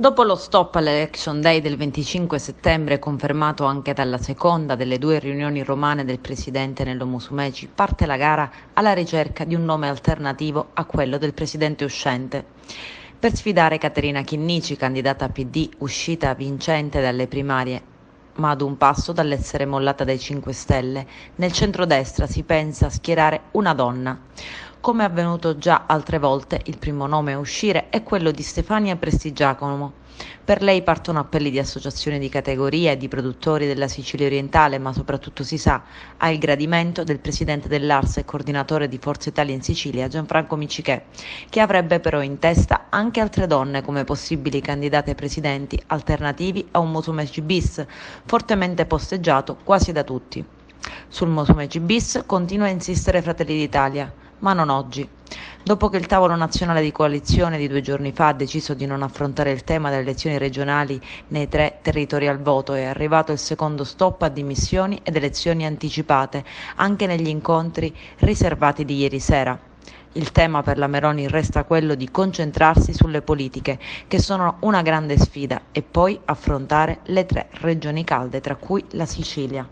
Dopo lo stop all'Election Day del 25 settembre, confermato anche dalla seconda delle due riunioni romane del presidente Nello Musumeci, parte la gara alla ricerca di un nome alternativo a quello del presidente uscente. Per sfidare Caterina Chinnici, candidata PD uscita vincente dalle primarie, ma ad un passo dall'essere mollata dai 5 Stelle, nel centrodestra si pensa a schierare una donna. Come avvenuto già altre volte, il primo nome a uscire è quello di Stefania Prestigiacomo. Per lei partono appelli di associazioni di categoria e di produttori della Sicilia orientale, ma soprattutto si sa, ha il gradimento del presidente dell'Ars e coordinatore di Forza Italia in Sicilia, Gianfranco Miccichè, che avrebbe però in testa anche altre donne come possibili candidate presidenti alternativi a un Musumeci bis, fortemente posteggiato quasi da tutti. Sul Musumeci bis continua a insistere Fratelli d'Italia, ma non oggi. Dopo che il tavolo nazionale di coalizione di 2 giorni fa ha deciso di non affrontare il tema delle elezioni regionali nei 3 territori al voto, è arrivato il secondo stop a dimissioni ed elezioni anticipate, anche negli incontri riservati di ieri sera. Il tema per la Meloni resta quello di concentrarsi sulle politiche, che sono una grande sfida, e poi affrontare le 3 regioni calde, tra cui la Sicilia.